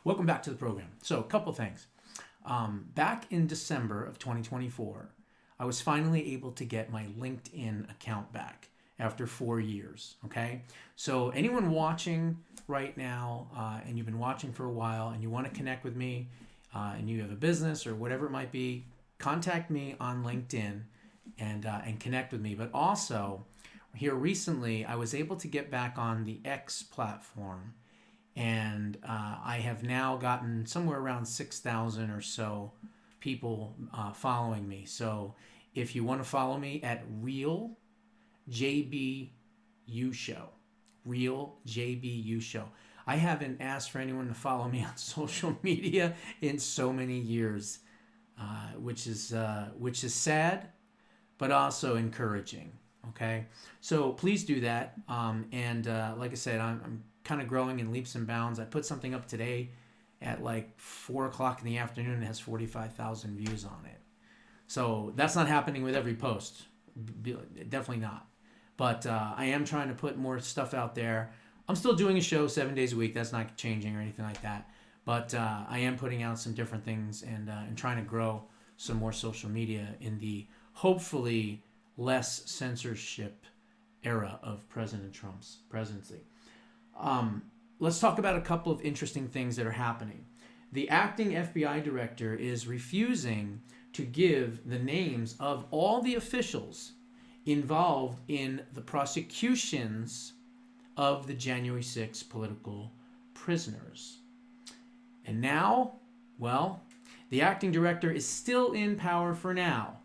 Welcome back to the program. So, a couple things. Back in December of 2024, I was finally able to get my LinkedIn account back after 4 years. Okay. So, anyone watching right now, and you've been watching for a while, and you want to connect with me, and you have a business or whatever it might be, contact me on LinkedIn and connect with me. But also, here recently, I was able to get back on the X platform, and I have now gotten somewhere around 6,000 or so people following me. So if you want to follow me at Real JBU Show, Real JBU Show. I haven't asked for anyone to follow me on social media in so many years, which is sad, but also encouraging. Okay, so please do that. And like I said, I'm kind of growing in leaps and bounds. I put something up today at like 4 o'clock in the afternoon. And it has 45,000 views on it. So that's not happening with every post. Definitely not. But I am trying to put more stuff out there. I'm still doing a show 7 days a week. That's not changing or anything like that. But I am putting out some different things and trying to grow some more social media in the hopefully less censorship era of President Trump's presidency. Let's talk about a couple of interesting things that are happening. The acting FBI director is refusing to give the names of all the officials involved in the prosecutions of the January 6 political prisoners. And now, well, the acting director is still in power for now.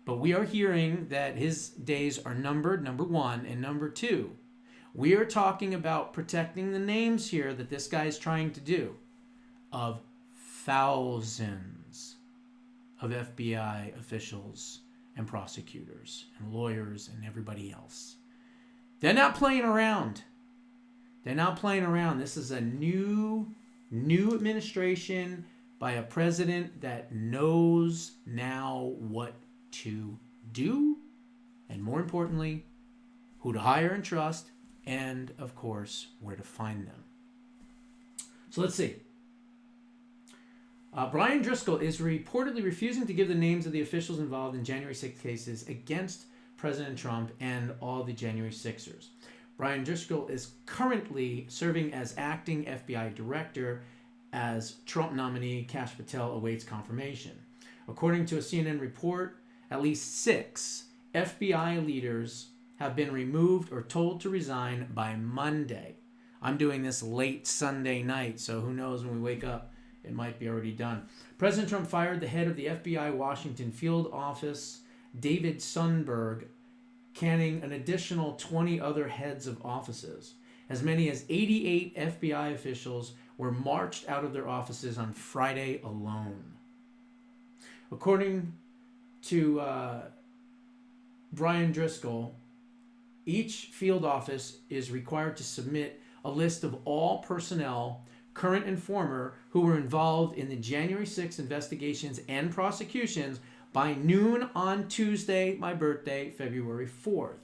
But we are hearing that his days are numbered, number one, and number two. We are talking about protecting the names here that this guy is trying to do of thousands of FBI officials and prosecutors and lawyers and everybody else. They're not playing around. They're not playing around. This is a new administration by a president that knows now what to do, and more importantly, who to hire and trust, and of course, where to find them. So let's see. Brian Driscoll is reportedly refusing to give the names of the officials involved in January 6 cases against President Trump and all the January 6ers. Brian Driscoll is currently serving as acting FBI director as Trump nominee Kash Patel awaits confirmation. According to a CNN report, at least 6 FBI leaders have been removed or told to resign by Monday. I'm doing this late Sunday night, so who knows when we wake up, it might be already done. President Trump fired the head of the FBI Washington field office, David Sundberg, canning an additional 20 other heads of offices. As many as 88 FBI officials were marched out of their offices on Friday alone. According to Brian Driscoll, each field office is required to submit a list of all personnel, current and former, who were involved in the January 6 investigations and prosecutions by noon on Tuesday, my birthday, February 4th.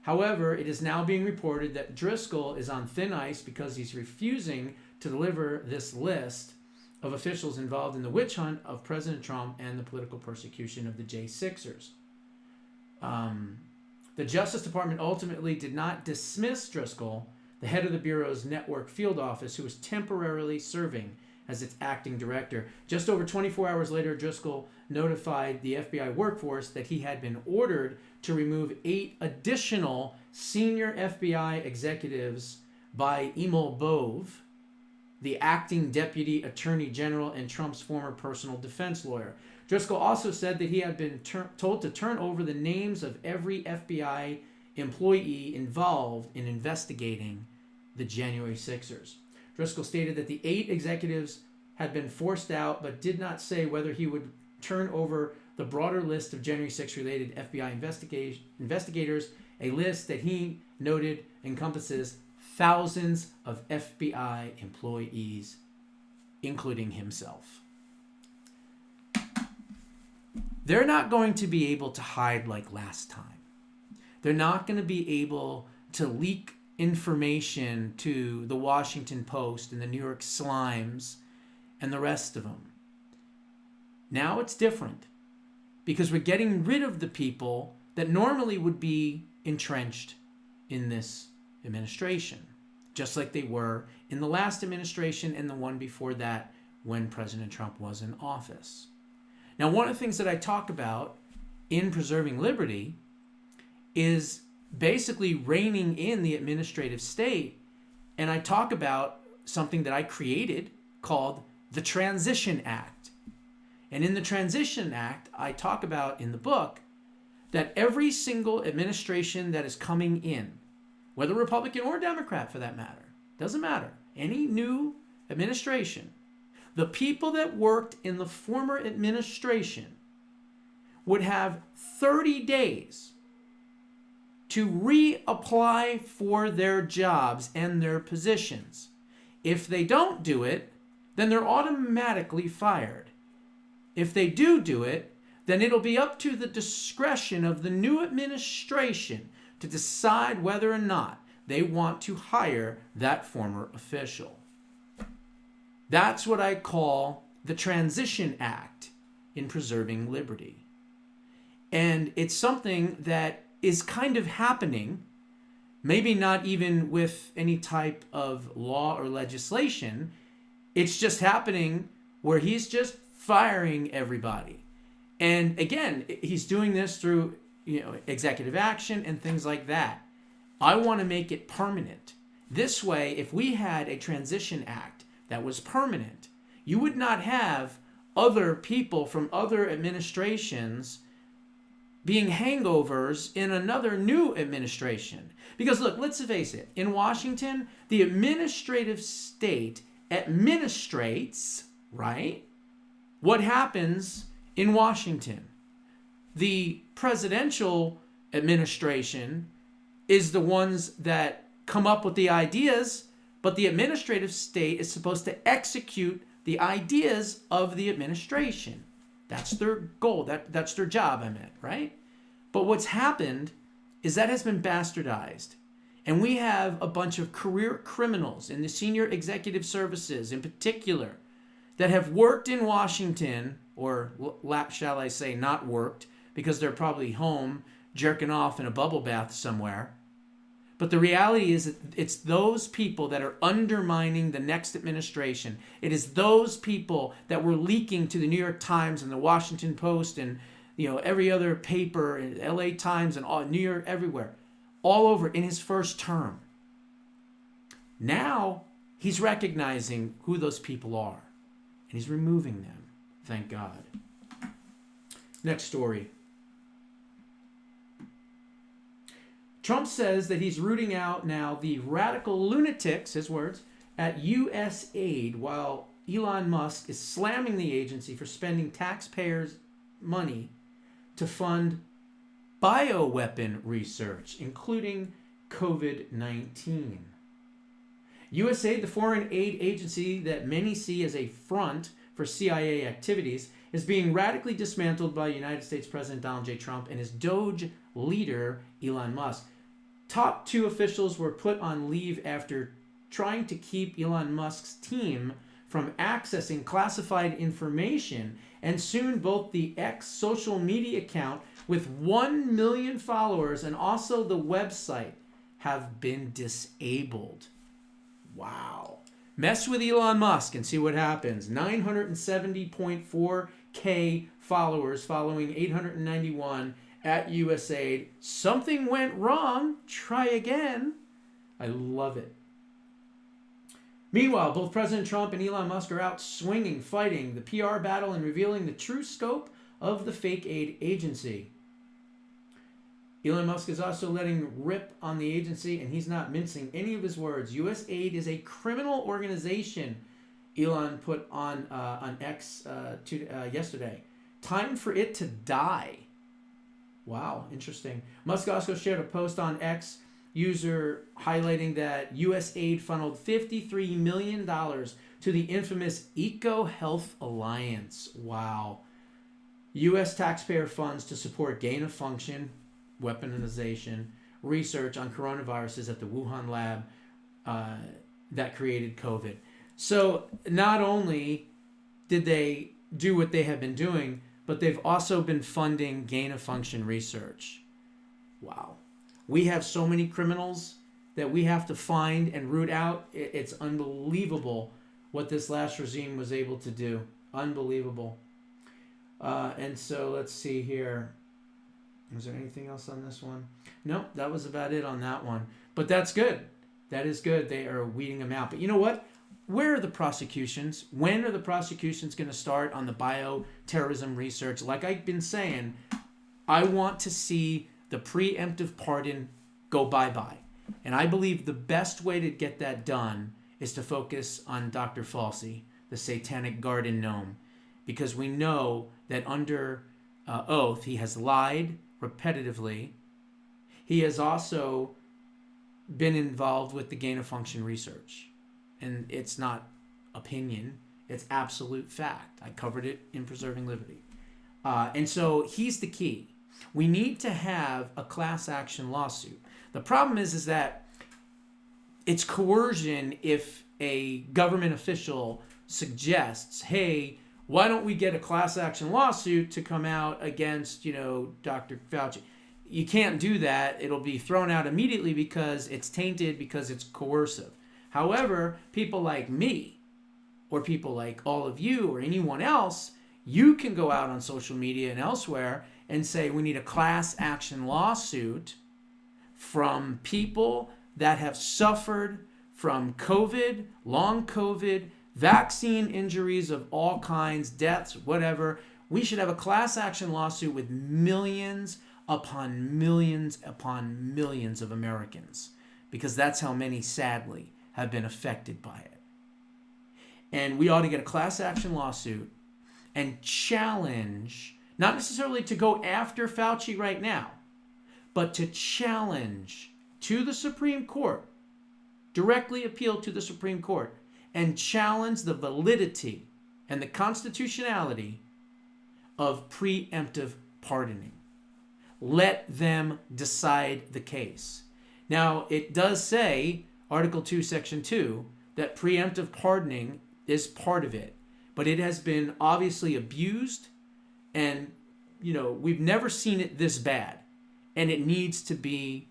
However, it is now being reported that Driscoll is on thin ice because he's refusing to deliver this list of officials involved in the witch hunt of President Trump and the political persecution of the J6ers. The Justice Department ultimately did not dismiss Driscoll, the head of the Bureau's network field office, who was temporarily serving as its acting director. Just over 24 hours later, Driscoll notified the FBI workforce that he had been ordered to remove 8 additional senior FBI executives by Emil Bove, the acting deputy attorney general and Trump's former personal defense lawyer. Driscoll also said that he had been told to turn over the names of every FBI employee involved in investigating the January 6ers. Driscoll stated that the 8 executives had been forced out, but did not say whether he would turn over the broader list of January 6 related FBI investigators, a list that he noted encompasses thousands of FBI employees, including himself. They're not going to be able to hide like last time. They're not going to be able to leak information to the Washington Post and the New York Slimes and the rest of them. Now it's different because we're getting rid of the people that normally would be entrenched in this administration, just like they were in the last administration and the one before that when President Trump was in office. Now, one of the things that I talk about in Preserving Liberty is basically reining in the administrative state, and I talk about something that I created called the Transition Act. And in the Transition Act, I talk about in the book that every single administration that is coming in, whether Republican or Democrat for that matter, doesn't matter, any new administration, the people that worked in the former administration would have 30 days to reapply for their jobs and their positions. If they don't do it, then they're automatically fired. If they do it, then it'll be up to the discretion of the new administration to decide whether or not they want to hire that former official. That's what I call the Transition Act in Preserving Liberty. And it's something that is kind of happening, maybe not even with any type of law or legislation. It's just happening where he's just firing everybody. And again, he's doing this through, executive action and things like that. I want to make it permanent. This way, if we had a Transition Act that was permanent, you would not have other people from other administrations being hangovers in another new administration. Because look, let's face it, in Washington, the administrative state administrates, right, what happens in Washington. The presidential administration is the ones that come up with the ideas, but the administrative state is supposed to execute the ideas of the administration. That's their goal. That's their job, I meant, right? But what's happened is that has been bastardized. And we have a bunch of career criminals in the senior executive services in particular that have worked in Washington, or shall I say not worked, because they're probably home jerking off in a bubble bath somewhere. But the reality is that it's those people that are undermining the next administration. It is those people that were leaking to the New York Times and the Washington Post and every other paper, and LA Times and all, New York, everywhere, all over in his first term. Now he's recognizing who those people are and he's removing them. Thank God. Next story. Trump says that he's rooting out now the radical lunatics, his words, at USAID, while Elon Musk is slamming the agency for spending taxpayers' money to fund bioweapon research, including COVID-19. USAID, the foreign aid agency that many see as a front for CIA activities, is being radically dismantled by United States President Donald J. Trump and his Doge leader, Elon Musk. Top two officials were put on leave after trying to keep Elon Musk's team from accessing classified information, and soon both the X social media account with 1 million followers and also the website have been disabled. Wow. Mess with Elon Musk and see what happens. 970.4K followers following 891 at USAID. Something went wrong. Try again. I love it. Meanwhile, both President Trump and Elon Musk are out swinging, fighting the PR battle and revealing the true scope of the fake aid agency. Elon Musk is also letting rip on the agency, and he's not mincing any of his words. USAID is a criminal organization, Elon put on X yesterday. Time for it to die. Wow, interesting. Musk also shared a post on X user highlighting that USAID funneled $53 million to the infamous EcoHealth Alliance. Wow. U.S. taxpayer funds to support gain-of-function weaponization research on coronaviruses at the Wuhan lab that created COVID. So not only did they do what they have been doing, but they've also been funding gain-of-function research. Wow. We have so many criminals that we have to find and root out. It's unbelievable what this last regime was able to do. Unbelievable. And so let's see here. Is there anything else on this one? No, that was about it on that one. But that's good. That is good. They are weeding them out. But you know what? Where are the prosecutions? When are the prosecutions going to start on the bioterrorism research? Like I've been saying, I want to see the preemptive pardon go bye-bye. And I believe the best way to get that done is to focus on Dr. Falsey, the satanic garden gnome, because we know that under oath he has lied repetitively. He has also been involved with the gain-of-function research. And it's not opinion, it's absolute fact. I covered it in Preserving Liberty. And so he's the key. We need to have a class action lawsuit. The problem is that it's coercion if a government official suggests, hey, why don't we get a class action lawsuit to come out against, Dr. Fauci? You can't do that. It'll be thrown out immediately because it's tainted, because it's coercive. However, people like me, or people like all of you, or anyone else, you can go out on social media and elsewhere and say we need a class action lawsuit from people that have suffered from COVID, long COVID, vaccine injuries of all kinds, deaths, whatever. We should have a class action lawsuit with millions upon millions upon millions of Americans, because that's how many, sadly, have been affected by it. And we ought to get a class action lawsuit and challenge, not necessarily to go after Fauci right now, but to challenge to the Supreme Court, directly appeal to the Supreme Court, and challenge the validity and the constitutionality of preemptive pardoning. Let them decide the case. Now, it does say, Article 2, Section 2, that preemptive pardoning is part of it. But it has been obviously abused, and, we've never seen it this bad. And it needs to be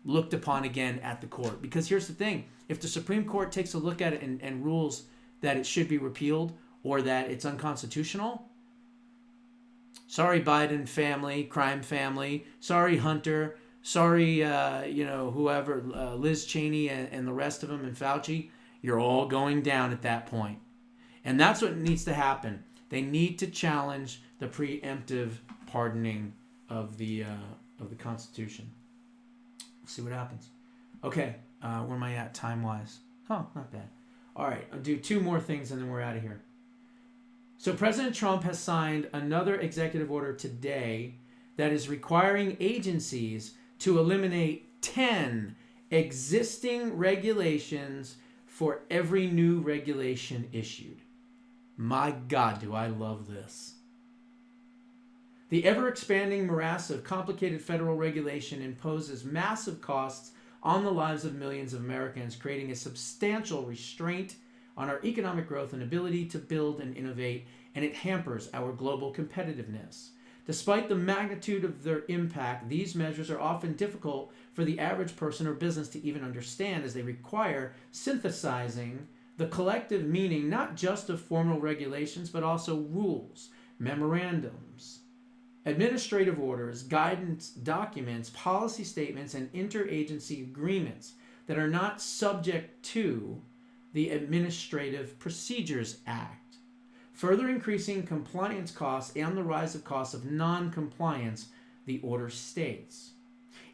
looked upon again at the court. Because here's the thing. If the Supreme Court takes a look at it and rules that it should be repealed or that it's unconstitutional, sorry, Biden family, crime family, sorry, Hunter, sorry, whoever, Liz Cheney and the rest of them, and Fauci, you're all going down at that point. And that's what needs to happen. They need to challenge the preemptive pardoning of the Constitution. Let's see what happens. Okay, where am I at time-wise? Oh, not bad. All right, I'll do two more things and then we're out of here. So President Trump has signed another executive order today that is requiring agencies to eliminate 10 existing regulations for every new regulation issued. My God, do I love this. The ever-expanding morass of complicated federal regulation imposes massive costs on the lives of millions of Americans, creating a substantial restraint on our economic growth and ability to build and innovate, and it hampers our global competitiveness. Despite the magnitude of their impact, these measures are often difficult for the average person or business to even understand, as they require synthesizing the collective meaning not just of formal regulations, but also rules, memorandums, administrative orders, guidance documents, policy statements, and interagency agreements that are not subject to the Administrative Procedures Act, further increasing compliance costs and the rise of costs of non-compliance, the order states.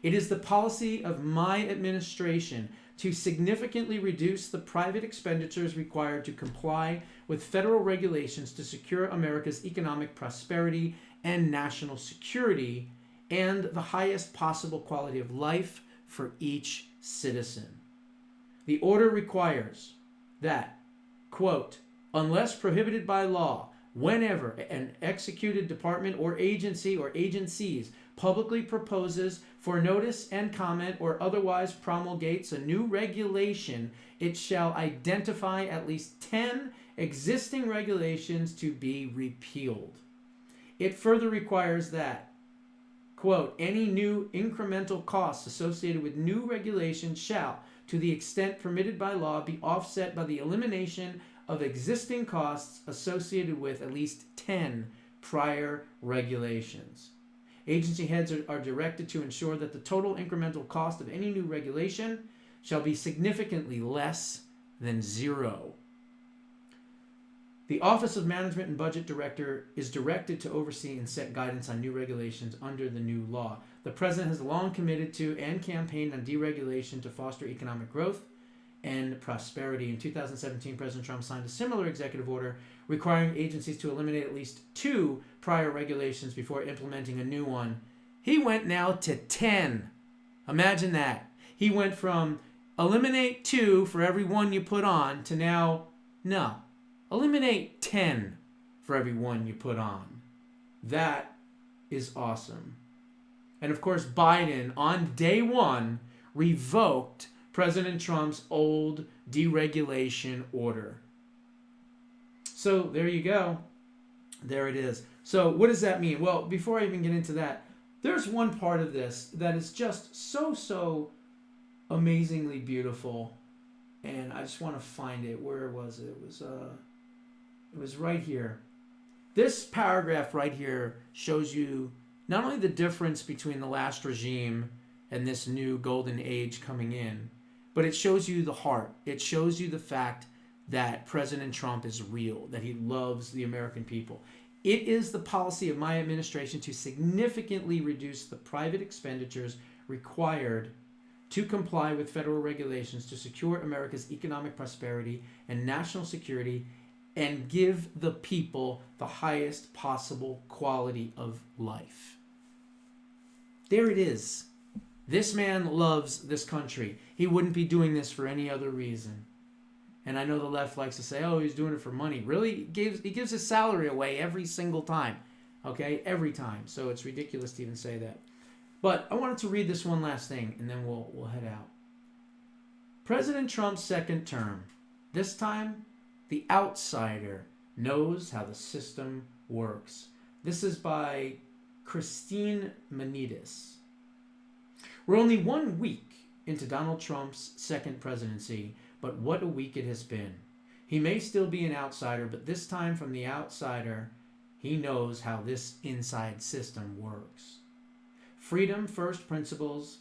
It is the policy of my administration to significantly reduce the private expenditures required to comply with federal regulations to secure America's economic prosperity and national security and the highest possible quality of life for each citizen. The order requires that, quote, unless prohibited by law, whenever an executed department or agency or agencies publicly proposes for notice and comment or otherwise promulgates a new regulation, it shall identify at least 10 existing regulations to be repealed. It further requires that, quote, any new incremental costs associated with new regulations shall, to the extent permitted by law, be offset by the elimination of existing costs associated with at least 10 prior regulations. Agency heads are directed to ensure that the total incremental cost of any new regulation shall be significantly less than zero. The Office of Management and Budget Director is directed to oversee and set guidance on new regulations under the new law. The President has long committed to and campaigned on deregulation to foster economic growth and prosperity. In 2017, President Trump signed a similar executive order requiring agencies to eliminate at least 2 prior regulations before implementing a new one. He went now to 10. Imagine that. He went from eliminate 2 for every one you put on to now, no, eliminate 10 for every one you put on. That is awesome. And of course, Biden, on day 1, revoked President Trump's old deregulation order. So there you go. There it is. So what does that mean? Well, before I even get into that, there's one part of this that is just so amazingly beautiful. And I just want to find it. Where was it? It was right here. This paragraph right here shows you not only the difference between the last regime and this new golden age coming in, but it shows you the heart. It shows you the fact that President Trump is real, that he loves the American people. It is the policy of my administration to significantly reduce the private expenditures required to comply with federal regulations to secure America's economic prosperity and national security and give the people the highest possible quality of life. There it is. This man loves this country. He wouldn't be doing this for any other reason. And I know the left likes to say, oh, he's doing it for money. Really? He gives his salary away every single time. Okay? Every time. So it's ridiculous to even say that. But I wanted to read this one last thing, and then we'll head out. President Trump's second term. This time, the outsider knows how the system works. This is by Christine Manides. We're only 1 week into Donald Trump's second presidency, but what a week it has been. He may still be an outsider, but this time from the outsider, he knows how this inside system works. Freedom, first principles,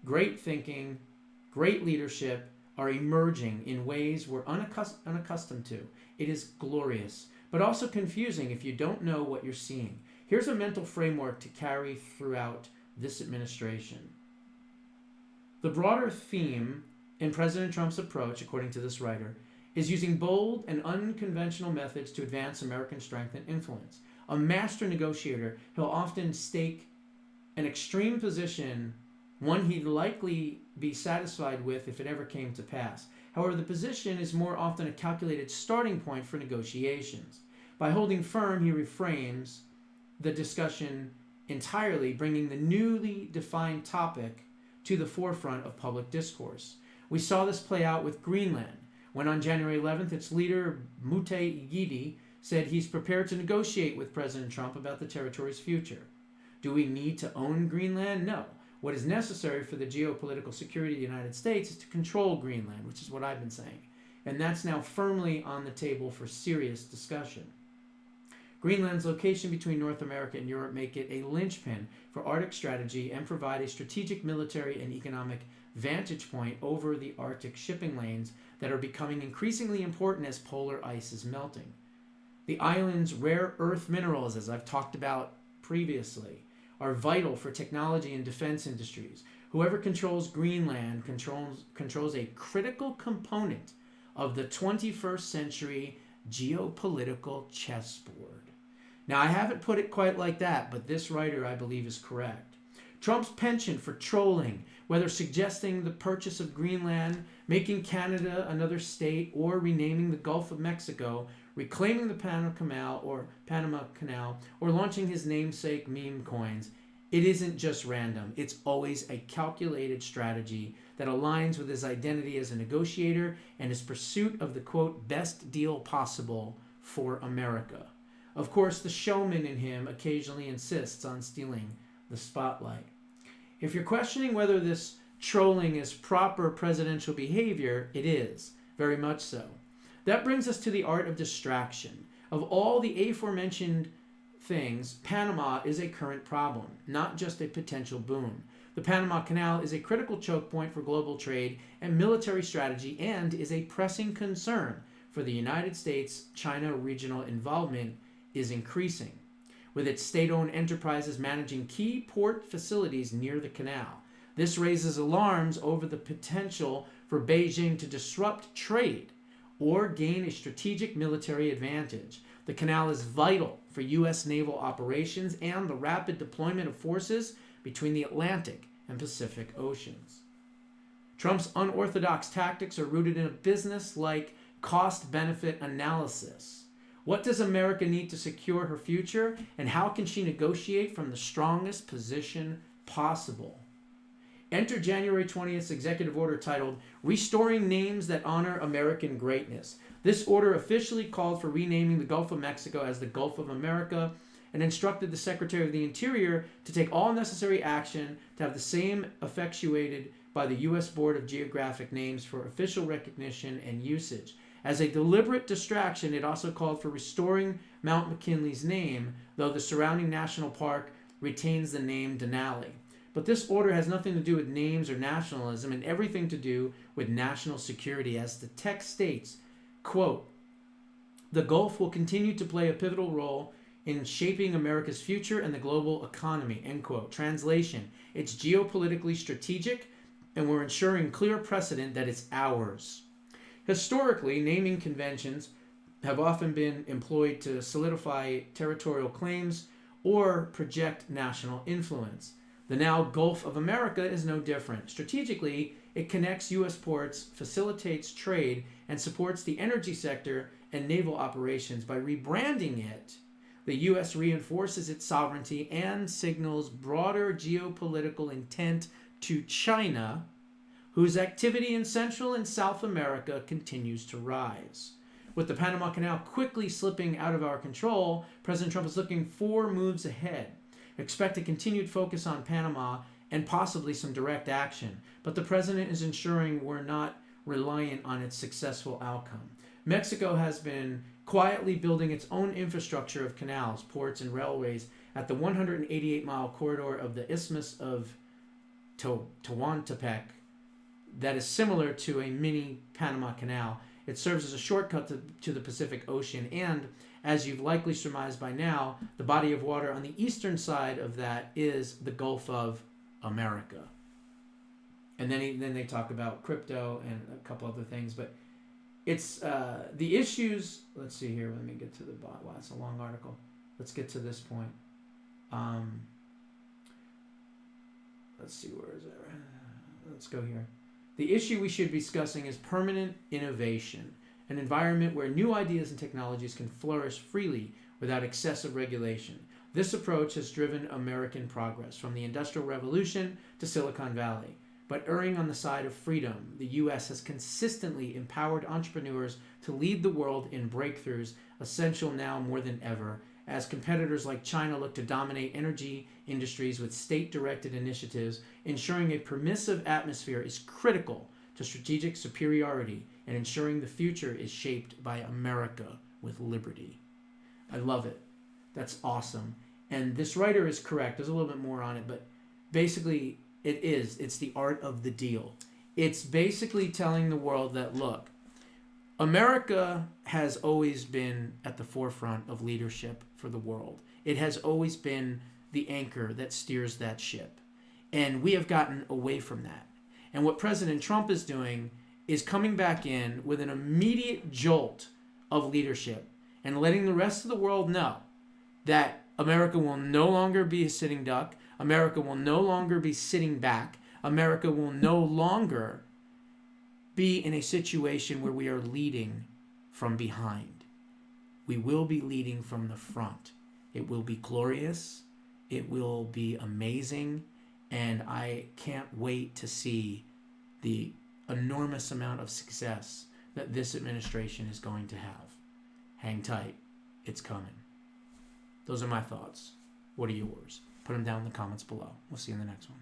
great thinking, great leadership are emerging in ways we're unaccustomed to. It is glorious, but also confusing if you don't know what you're seeing. Here's a mental framework to carry throughout this administration. The broader theme in President Trump's approach, according to this writer, is using bold and unconventional methods to advance American strength and influence. A master negotiator, he'll often stake an extreme position, one he'd likely be satisfied with if it ever came to pass. However, the position is more often a calculated starting point for negotiations. By holding firm, he reframes the discussion entirely, bringing the newly defined topic to the forefront of public discourse. We saw this play out with Greenland, when on January 11th, its leader, Mute Igidi, said he's prepared to negotiate with President Trump about the territory's future. Do we need to own Greenland? No. What is necessary for the geopolitical security of the United States is to control Greenland, which is what I've been saying. And that's now firmly on the table for serious discussion. Greenland's location between North America and Europe make it a linchpin for Arctic strategy and provide a strategic military and economic vantage point over the Arctic shipping lanes that are becoming increasingly important as polar ice is melting. The island's rare earth minerals, as I've talked about previously, are vital for technology and defense industries. Whoever controls Greenland controls a critical component of the 21st century geopolitical chessboard. Now, I haven't put it quite like that, but this writer, I believe, is correct. Trump's penchant for trolling, whether suggesting the purchase of Greenland, making Canada another state, or renaming the Gulf of Mexico, reclaiming the Panama Canal, or launching his namesake meme coins, It isn't just random. It's always a calculated strategy that aligns with his identity as a negotiator and his pursuit of the, quote, best deal possible for America. Of course, the showman in him occasionally insists on stealing the spotlight. If you're questioning whether this trolling is proper presidential behavior, it is, very much so. That brings us to the art of distraction. Of all the aforementioned things, Panama is a current problem, not just a potential boon. The Panama Canal is a critical choke point for global trade and military strategy and is a pressing concern for the United States. China regional involvement is increasing, with its state-owned enterprises managing key port facilities near the canal. This raises alarms over the potential for Beijing to disrupt trade or gain a strategic military advantage. The canal is vital for U.S. naval operations and the rapid deployment of forces between the Atlantic and Pacific Oceans. Trump's unorthodox tactics are rooted in a business-like cost-benefit analysis. What does America need to secure her future, and how can she negotiate from the strongest position possible? Enter January 20th's executive order titled Restoring Names That Honor American Greatness. This order officially called for renaming the Gulf of Mexico as the Gulf of America and instructed the Secretary of the Interior to take all necessary action to have the same effectuated by the U.S. Board of Geographic Names for official recognition and usage. As a deliberate distraction, it also called for restoring Mount McKinley's name, though the surrounding national park retains the name Denali. But this order has nothing to do with names or nationalism and everything to do with national security. As the text states, quote, the Gulf will continue to play a pivotal role in shaping America's future and the global economy, end quote. Translation, it's geopolitically strategic and we're ensuring clear precedent that it's ours. Historically, naming conventions have often been employed to solidify territorial claims or project national influence. The now Gulf of America is no different. Strategically, it connects U.S. ports, facilitates trade, and supports the energy sector and naval operations. By rebranding it, the U.S. reinforces its sovereignty and signals broader geopolitical intent to China, whose activity in Central and South America continues to rise. With the Panama Canal quickly slipping out of our control, President Trump is looking 4 moves ahead. Expect a continued focus on Panama and possibly some direct action, but the president is ensuring we're not reliant on its successful outcome. Mexico has been quietly building its own infrastructure of canals, ports, and railways at the 188-mile corridor of the Isthmus of Tehuantepec that is similar to a mini Panama Canal. It serves as a shortcut to the Pacific Ocean, and as you've likely surmised by now, the body of water on the eastern side of that is the Gulf of America. And then they talk about crypto and a couple other things, but it's the issues. Let's see here. Let me get to the bottom. Wow, it's a long article. Let's get to this point. Let's see, where is it? Let's go here. The issue we should be discussing is permanent innovation, an environment where new ideas and technologies can flourish freely without excessive regulation. This approach has driven American progress from the Industrial Revolution to Silicon Valley. But erring on the side of freedom, the U.S. has consistently empowered entrepreneurs to lead the world in breakthroughs, essential now more than ever, as competitors like China look to dominate energy industries with state-directed initiatives. Ensuring a permissive atmosphere is critical to strategic superiority and ensuring the future is shaped by America with liberty. I love it. That's awesome. And this writer is correct. There's a little bit more on it, but basically it's the art of the deal. It's basically telling the world that, look, America has always been at the forefront of leadership for the world. It has always been the anchor that steers that ship. And we have gotten away from that. And what President Trump is doing is coming back in with an immediate jolt of leadership and letting the rest of the world know that America will no longer be a sitting duck. America will no longer be sitting back. America will no longer be in a situation where we are leading from behind. We will be leading from the front. It will be glorious. It will be amazing, and I can't wait to see the enormous amount of success that this administration is going to have. Hang tight. It's coming. Those are my thoughts. What are yours? Put them down in the comments below. We'll see you in the next one.